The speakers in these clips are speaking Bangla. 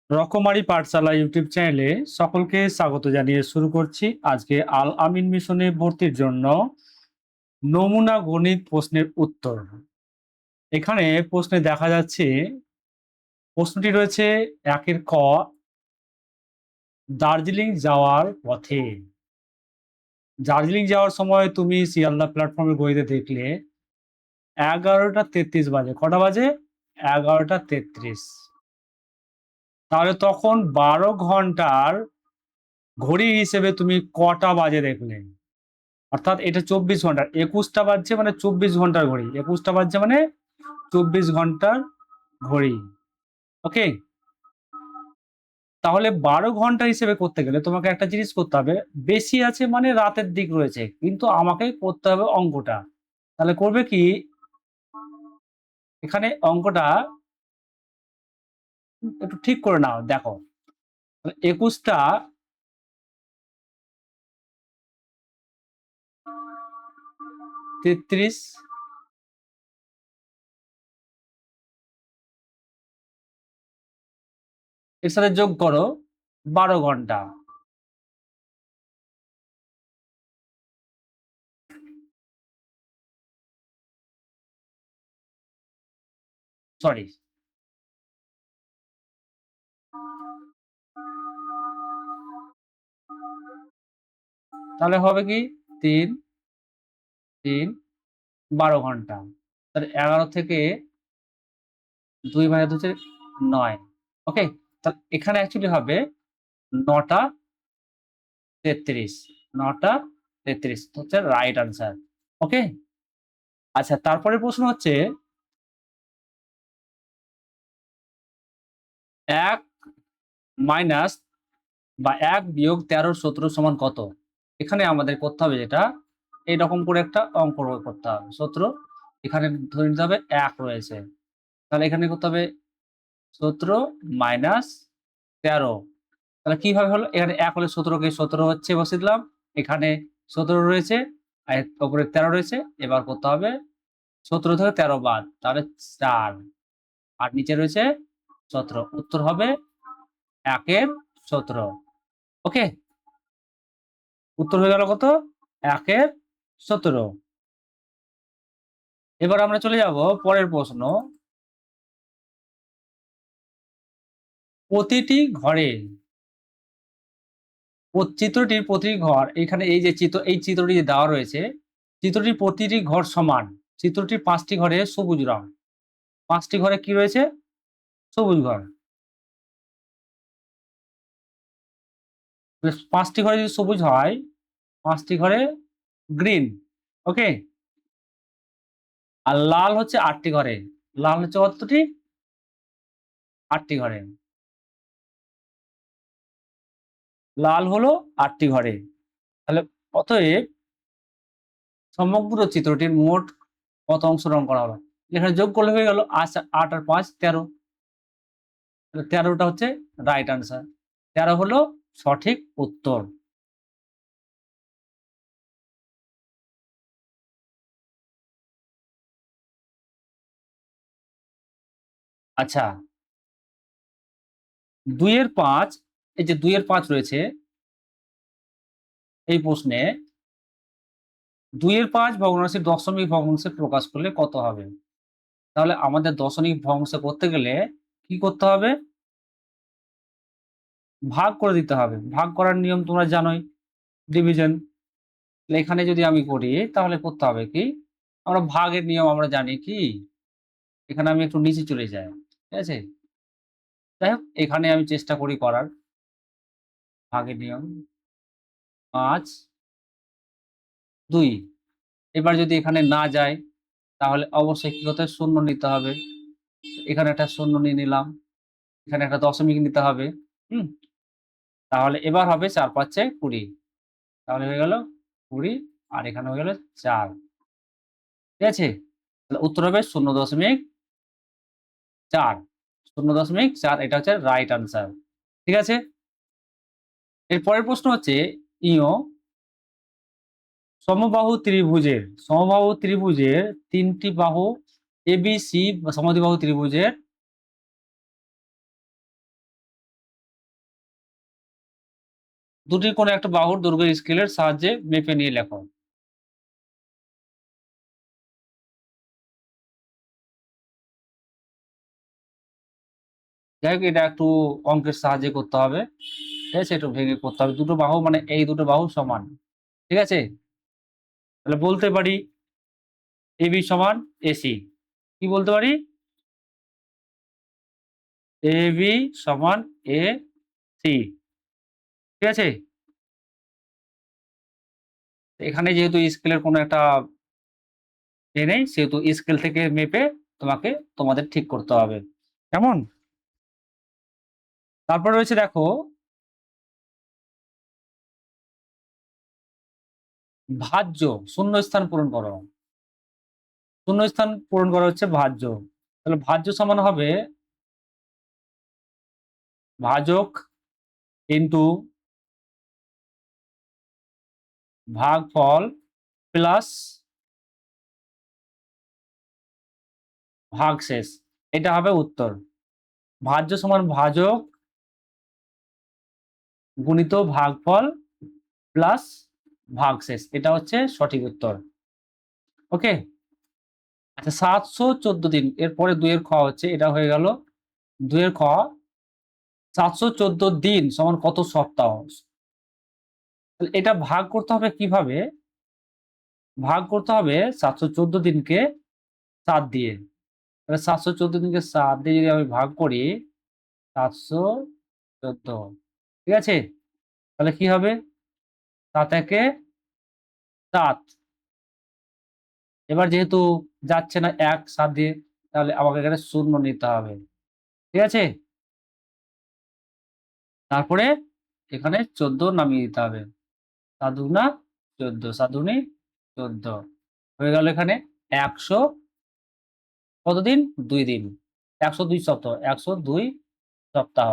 রকমারি পাঠশালা ইউটিউব চ্যানেলে সকলকে স্বাগত জানিয়ে শুরু করছি আজকে আল আমিন মিশনে ভর্তির জন্য নমুনা গণিত প্রশ্নের উত্তর। এখানে প্রশ্নে দেখা যাচ্ছে প্রশ্নটি রয়েছে একের ক, দার্জিলিং যাওয়ার পথে। দার্জিলিং যাওয়ার সময় তুমি শিয়ালদা প্ল্যাটফর্মে ঘড়িতে দেখলে 11:33 বাজে। কটা বাজে? 11:33। তাহলে তখন 12 ঘন্টার ঘড়ি হিসেবে তুমি কটা বাজে দেখলে? অর্থাৎ এটা 24 ঘন্টার, 21টা বাজছে মানে 24 ঘন্টার ঘড়ি, 21টা বাজছে মানে 24 ঘন্টার ঘড়ি। ওকে, তাহলে 12 ঘন্টা হিসেবে করতে গেলে তোমাকে একটা জিনিস করতে হবে, বেশি আছে মানে রাতের দিক রয়েছে, কিন্তু আমাকে করতে হবে অঙ্কটা। তাহলে করবে কি, এখানে অঙ্কটা একটু ঠিক করে নাও। দেখো 21টা 33 এর সাথে যোগ করো 12 ঘন্টা। সরি, তাহলে হবে কি 3 3 12 ঘন্টা। তাহলে 11 থেকে 2 ভাগে 2 9। ওকে, তাহলে এখানে অ্যাকচুয়ালি হবে 9:33। 9:33 হচ্ছে রাইট আনসার। ওকে, আচ্ছা তারপরে প্রশ্ন হচ্ছে 1 মাইনাস বা 1 বিয়োগ 13 সমান কত? এখানে আমাদের করতে হবে যেটা, এইরকম করে একটা অঙ্ক করতে হবে। 17 এখানে ধরে নিতে হবে 1 রয়েছে, তাহলে এখানে করতে হবে 17 মাইনাস 13। তাহলে কিভাবে হলো? এখানে 1 হলে 17 কে 17 হচ্ছে বসিয়ে দিলাম, এখানে 17 রয়েছে আর উপরে 13 রয়েছে। এবার করতে হবে 17 থেকে 13 বাদ, তাহলে 4 আর নিচে রয়েছে 17। উত্তর হবে 1 এর 17। ওকে, উত্তর হয়ে গেল কত? 1 এর 17। এবার আমরা চলে যাব পরের প্রশ্ন। প্রতিটি ঘরে চিত্রটির প্রতিটি ঘর, এখানে এই যে এই চিত্রটি যে দেওয়া রয়েছে, চিত্রটির প্রতিটি ঘর সমান। চিত্রটির 5টি ঘরে সবুজ রং, 5টি ঘরে কি রয়েছে? সবুজ ঘর। 5টি ঘরে যদি সবুজ হয়, 5টি ঘরে গ্রিন। ওকে, আর লাল হচ্ছে 8টি ঘরে। লাল হচ্ছে কতটি? 8টি ঘরে। লাল হলো 8টি ঘরে। তাহলে অতএব সমগ্র চিত্রটির মোট কত অংশ রং করা হলো? এখানে যোগ করলে হয়ে গেল 8 আর 5 13। 13টা হচ্ছে রাইট আনসার। 13 হলো সঠিক উত্তর। আচ্ছা, 2 এর 5, এই যে 2 এর 5 রয়েছে এই প্রশ্নে, 2 এর 5 ভগ্নাংশের দশমিক ভগ্নাংশে প্রকাশ করলে কত হবে? তাহলে আমাদের দশমিক ভগ্নাংশ করতে গেলে কি করতে হবে? ভাগ করে দিতে হবে। ভাগ করার নিয়ম তোমরা জানোই, ডিভিশন। এখানে যদি আমি করি তাহলে করতে হবে কি, আমরা ভাগের নিয়ম আমরা জানি কি, এখানে আমি একটু নিচে চলে যাই। ঠিক আছে, যাই হোক এখানে আমি চেষ্টা করি করার। ভাগের নিয়ম 5 2। এবার যদি এখানে না যায় তাহলে অবশ্যই কি করতে হবে? শূন্য নিতে হবে। এখানে একটা শূন্য নিয়ে নিলাম, এখানে একটা দশমিক নিতে হবে। হুম, তাহলে এবার হবে 4 5 20। তাহলে হয়ে গেল 20 আর এখানে হয়ে গেল 4। ঠিক আছে, তাহলে উত্তর হবে 0.4। 0.4 এটা হচ্ছে রাইট আনসার। ঠিক আছে, এর পরের প্রশ্ন হচ্ছে ইও সমবাহু ত্রিভুজের 3টি বাহু এবিসি, সমদ্বিবাহু ত্রিভুজের দুটির কোনো একটা বাহুর দৈর্ঘ্য স্কেলের সাহায্যে মেপে নিয়ে লেখো। যাই হোক, এটা একটু অঙ্কের সাহায্যে করতে হবে। ঠিক আছে, একটু ভেঙে করতে হবে। দুটো বাহু মানে এই দুটো বাহু সমান। ঠিক আছে, তাহলে বলতে পারি এবি সমান এসি। কি বলতে পারি? এবি সমান এ সি। ঠিক আছে, এখানে যেহেতু স্কেলের কোনো একটা নেই, সেহেতু স্কেল থেকে মেপে তোমাদের ঠিক করতে হবে। কেমন? তারপর রয়েছে দেখো ভাজ্য। শূন্যস্থান পূরণ করো। শূন্যস্থান পূরণ করা হচ্ছে ভাজ্য। তাহলে ভাজ্য সমান হবে ভাজক ইন্টু ভাগফল প্লাস ভাগশেষ। এটা হবে উত্তর। ভাজ্য সমান ভাজক গুণিত ভাগফল প্লাস ভাগশেষ, এটা হচ্ছে সঠিক উত্তর। ওকে, আচ্ছা 714 দিন, এরপরে 2 এর খ হচ্ছে, এটা হয়ে গেল 2 এর খ। 714 দিন সমান কত সপ্তাহ? তাহলে এটা ভাগ করতে হবে কিভাবে? ভাগ করতে হবে 714 দিনকে 7 দিয়ে। তাহলে 714 দিনকে 7 দিয়ে যদি আমি ভাগ করি, 714, ঠিক আছে, তাহলে কি হবে? 7 একে 7। এবার যেহেতু যাচ্ছে না 1 7 দিয়ে, তাহলে আমাকে এখানে শূন্য নিতে হবে। ঠিক আছে, তারপরে এখানে 14 নামিয়ে দিতে হবে। 7 দুগুণা 14, 7 দুগুণে 14 হয়ে গেল। এখানে 100 কতদিন? 2 দিন। 102 সপ্তাহ, 102 সপ্তাহ।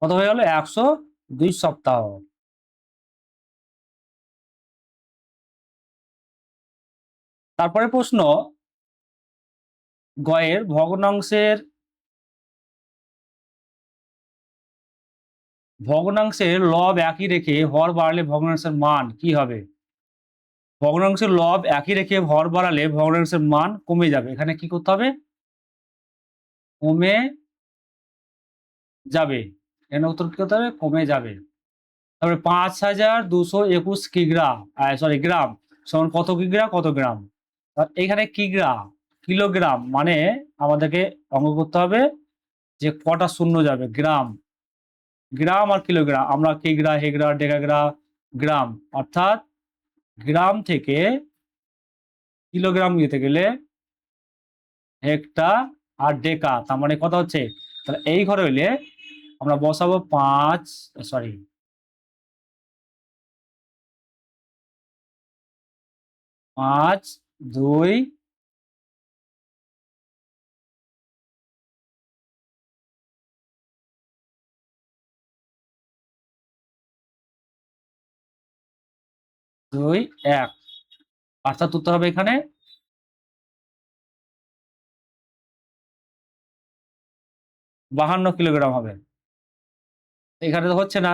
কত হয়ে গেল? 102 সপ্তাহ। তারপরে প্রশ্ন, গয়ের ভগ্নাংশের লব একই রেখে হর বাড়ালে ভগ্নাংশের মান কি হবে? ভগ্নাংশের লব একই রেখে হর বাড়ালে ভগ্নাংশের মান কমে যাবে। এখানে কি করতে হবে? কমে যাবে। এর উত্তর কি করতে হবে? কমে যাবে। তারপরে 5221 কিগ্রা, সরি গ্রাম সমান কত কিগ্রা কত গ্রাম? এখানে কিগ্রা কিলোগ্রাম মানে আমাদেরকে অঙ্ক করতে হবে যে কটা শূন্য যাবে। গ্রাম, গ্রাম আর কিলোগ্রাম, আমরা কিগ্রা হেগ্রা ডেকাগ্রা গ্রাম, অর্থাৎ গ্রাম থেকে কিলোগ্রাম নিতে গেলে হেক্টা আর ডেকা, তার মানে কথা হচ্ছে, তাহলে এই ঘরে হইলে আমরা বসাবো 5, সরি 5 2 2 1, অর্থাৎ উত্তর হবে এখানে 52 কিলোগ্রাম হবে। এখানে তো হচ্ছে না,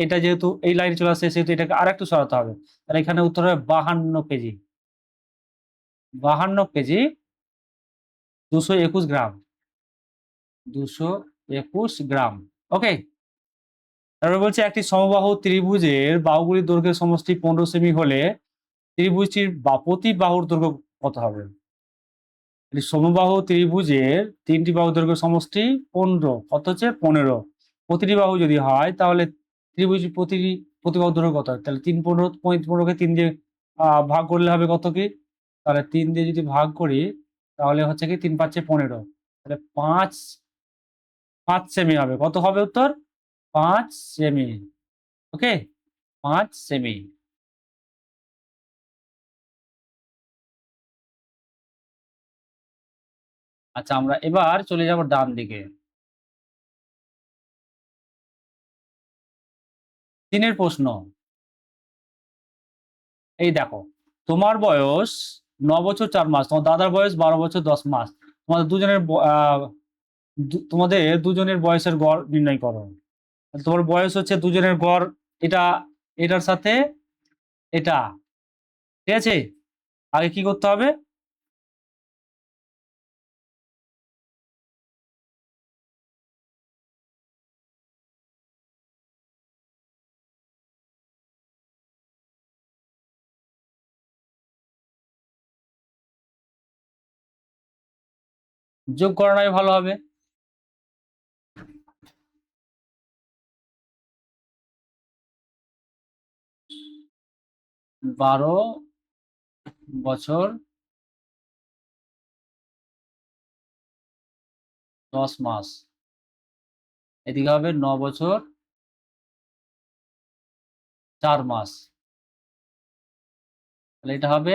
এটা যেহেতু এই লাইনে চলে আসছে সেহেতু এটাকে আর একটু সরাতে হবে। তাহলে এখানে উত্তর হবে 52 কেজি। 52 কেজি 221 গ্রাম। 221 গ্রাম। ওকে, তারপরে বলছে একটি সমবাহু ত্রিভুজের বাহুগুলির দৈর্ঘ্যের সমষ্টি 15 সেমি হলে ত্রিভুজটির প্রতি বাহুর দৈর্ঘ্য কত হবে? সমবাহু ত্রিভুজের 3টি বাহু দৈর্ঘ্য সমষ্টি 15, কত হচ্ছে? 15। প্রতিটি বাহু যদি হয় তাহলে ত্রিভুজ প্রতি বাহু দৈর্ঘ্য কত হয়? তাহলে 3 15, 15কে 3 দিয়ে ভাগ করলে হবে কত কি? তাহলে 3 দিয়ে যদি ভাগ করি তাহলে হচ্ছে কি 3 5 15, তাহলে 5 সেমি হবে। কত হবে উত্তর? 5 সেমি। ওকে, 5 সেমি। আচ্ছা, আমরা এবার চলে যাব ডান দিকে। 3 এর প্রশ্ন, এই দেখো, তোমার বয়স 9 বছর 4 মাস, তোমার দাদার বয়স 12 বছর 10 মাস। তোমাদের দুজনের বয়সের গড় নির্ণয় করো। তোমার বয়স হচ্ছে দুজনের গড়, এটা এটার সাথে এটা, ঠিক আছে। আগে কি করতে হবে? যোগ করানোই ভালো হবে। 12 বছর 10 মাস, এদিকে হবে 9 বছর 4 মাস, তাহলে এটা হবে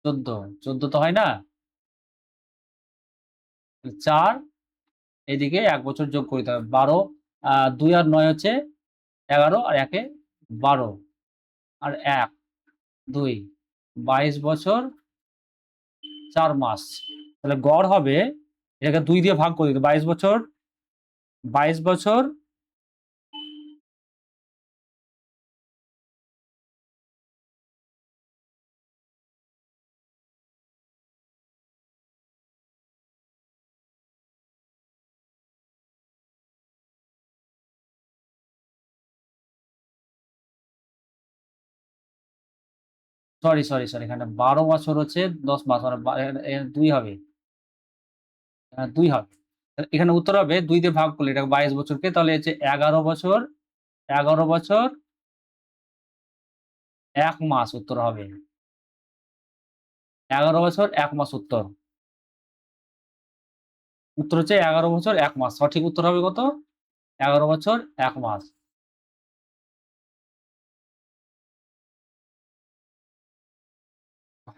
14। 14 তো হয় না, 4, এদিকে 1 বছর যোগ করতে হবে 12। 2 আর 9 হচ্ছে 11, আর 1-এ 12, আর 1 2, 22 বছর 4 মাস। তাহলে গড় হবে, এটাকে 2 দিয়ে ভাগ করে দিতে, 22 বছর 22 বছর সরি, এখানে 12 বছর হচ্ছে 10 মাস, মানে 2 হবে, 2 হবে। তাহলে এখানে উত্তর হবে 2 দিয়ে ভাগ করলে, এটা 22 বছরকে, তাহলে হচ্ছে 11 বছর 11 বছর 1 মাস উত্তর হবে। 11 বছর 1 মাস উত্তর। উত্তর হচ্ছে 11 বছর 1 মাস, সঠিক উত্তর হবে কত? 11 বছর 1 মাস।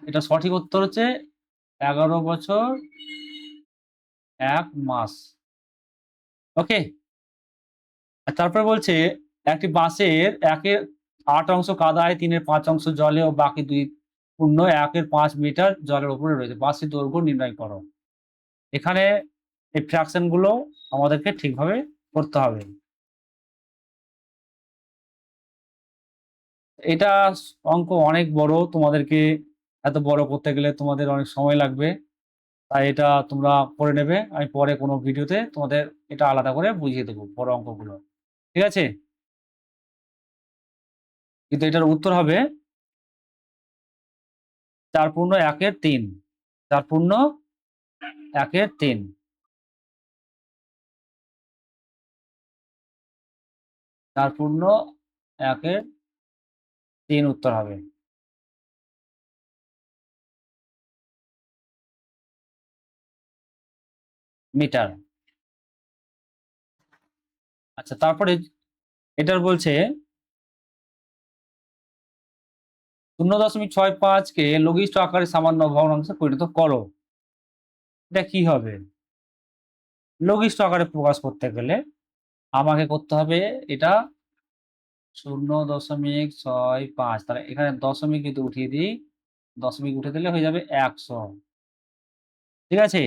এটা সঠিক উত্তর হচ্ছে 11 বছর 1 মাস। ওকে। আর তারপরে বলছে একটি বাঁশের 1/8 অংশ কাদায়, 3/5 অংশ জলে ও বাকি 2.1/5 মিটার জলের উপরে রয়েছে, বাঁশের দৈর্ঘ্য নির্ণয় করো। এখানে এই ফ্র্যাকশন গুলো আমাদেরকে ঠিকভাবে করতে হবে। এটা অঙ্ক অনেক বড়, তোমাদেরকে এত বড় করতে গেলে তোমাদের অনেক সময় লাগবে, তাই এটা তোমরা করে নেবে। আমি পরে কোনো ভিডিওতে তোমাদের এটা আলাদা করে বুঝিয়ে দেবো, বড় অঙ্কগুলো, ঠিক আছে। কিন্তু এটার উত্তর হবে 4 পূর্ণ 1/3, 4 পূর্ণ 1/3, 4 পূর্ণ 1/3 উত্তর হবে। মিটার। আচ্ছা, তারপরে এটার বলছে 0.65-কে লঘিষ্ঠ আকারে সামান্য ভগ্নাংশে পরিণত করো। এটা কি হবে? লঘিষ্ঠ আকারে প্রকাশ করতে গেলে আমাকে করতে হবে এটা 0.65, তাহলে এখানে দশমিক যদি উঠিয়ে দিই, দশমিক উঠে দিলে হয়ে যাবে 100, ঠিক আছে।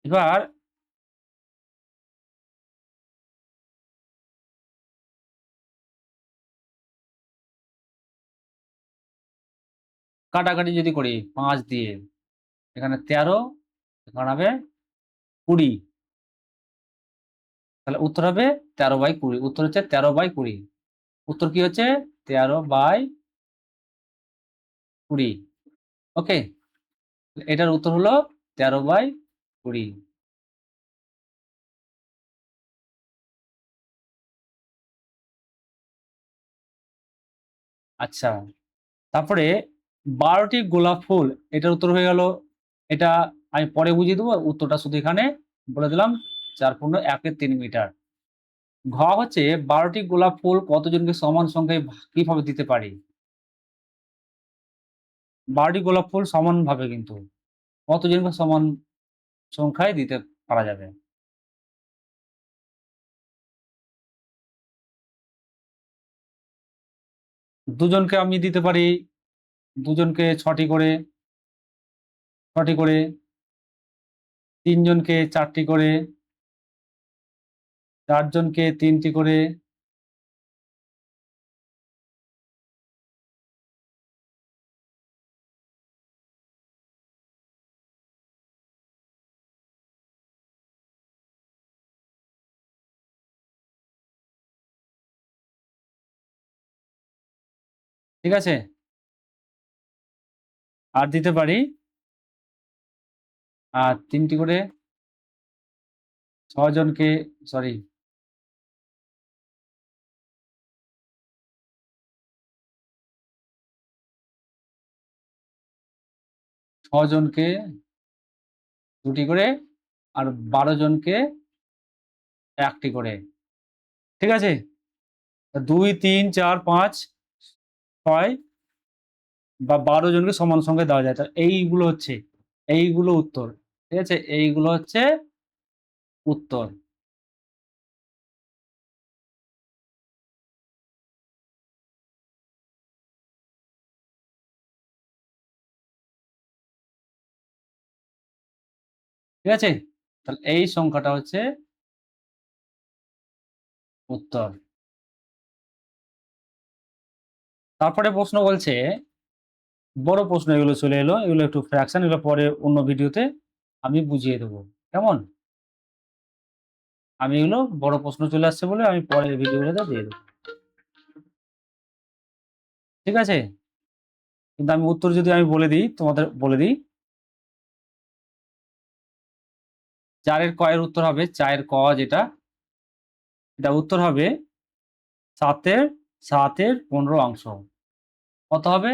এবার কাটাকাটি যদি করি 5 দিয়ে, এখানে 13, এখানে হবে 20, তাহলে উত্তর হবে 13/20। উত্তর হচ্ছে 13/20। উত্তর কি হচ্ছে? 13/20। ওকে, এটার উত্তর হলো 13/20। আচ্ছা, তারপরে 12টি গোলাপ ফুল, এটার উত্তর হয়ে গেল। এটা আমি পরে বুঝিয়ে দেবো, উত্তরটা শুধু এখানে বলে দিলাম, 4 পূর্ণ 1/3 মিটার। ঘ হচ্ছে 12টি গোলাপ ফুল কতজনকে সমান সংখ্যায় কিভাবে দিতে পারি? 12টি গোলাপ ফুল সমান ভাবে, কিন্তু কতজনকে সমান সংখ্যায় দিতে পারা যাবে? দুজনকে আমি দিতে পারি, দুজনকে 6টি করে, 6টি করে, 3 জনকে 4টি করে, 4 জনকে 3টি করে, ঠিক আছে। আর দিতে পারি আর 3টি করে 6 জনকে, সরি, 6 জনকে 2টি করে, আর 12 জনকে 1টি করে, ঠিক আছে। 2, 3, 4, 5, 6 বা 12 জনকে সমান সংখ্যায় দেওয়া যায়। তা এইগুলো উত্তর, ঠিক আছে। এইগুলো হচ্ছে উত্তর। ঠিক আছে, তাহলে এই সংখ্যাটা হচ্ছে উত্তর। তারপরে প্রশ্ন বলছে, বড় প্রশ্ন এগুলো চলে এলো, এগুলো একটু ফ্র্যাকশন, এগুলো পরে অন্য ভিডিওতে আমি বুঝিয়ে দেবো, কেমন। আমি এগুলো বড় প্রশ্ন চলে আসছে বলে আমি পরের ভিডিওতে দিয়ে দেবো, ঠিক আছে। কিন্তু আমি উত্তর যদি আমি বলে দিই, তোমাদের বলে দিই, 4-এর ক এর উত্তর হবে, 4-এর ক যেটা, এটা উত্তর হবে 7-এর 15 অংশ। কত হবে?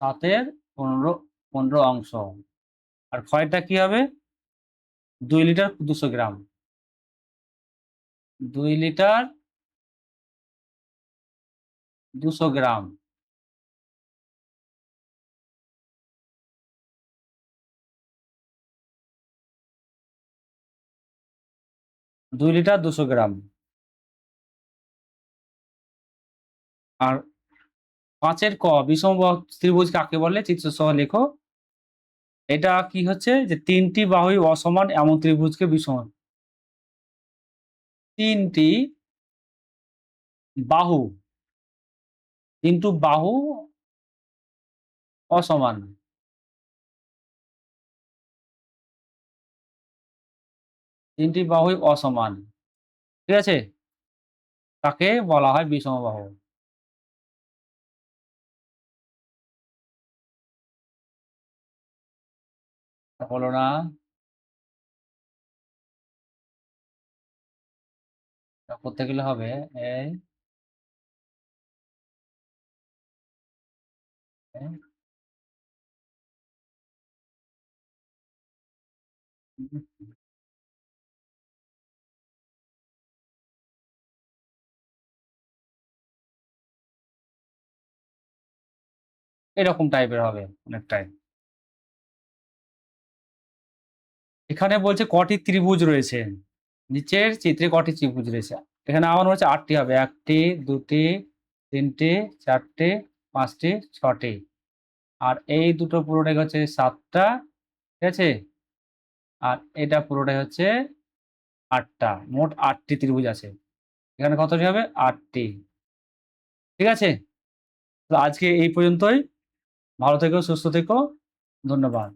7-এর 15 অংশ। আর ক্ষয়টা কি হবে? 2 লিটার 200 গ্রাম। 2 লিটার 200 গ্রাম। দুই লিটার 200 গ্রাম। আর 5-এর ক, বিষমবাহু ত্রিভুজ কাকে বলে? চিত্র সহ লেখো। এটা কি হচ্ছে যে 3টি বাহুই অসমান এমন ত্রিভুজকে বিষম। 3টি বাহু, কিন্তু বাহু অসমান। 3টি বাহুই অসমান, ঠিক আছে, তাকে বলা হয় বিষমবাহু। হলো না? করতে গেলে হবে এই এরকম টাইপের হবে অনেকটাই। এখানে বলছে কটি ত্রিভুজ রয়েছে, নিচের চিত্রে কটি ত্রিভুজ রয়েছে। এখানে আমার হচ্ছে 8টি হবে, 1টি, 2টি, 3টি, 4টি, 5টি, 6টি। আর এই দুটো পুরোটাই হচ্ছে 7টা, ঠিক আছে। আর এটা পুরোটাই হচ্ছে 8টা, মোট 8টি ত্রিভুজ আছে। এখানে কতটি হবে? 8টি, ঠিক আছে। তো আজকে এই পর্যন্তই। ভালো থেকো, সুস্থ থেকো, ধন্যবাদ।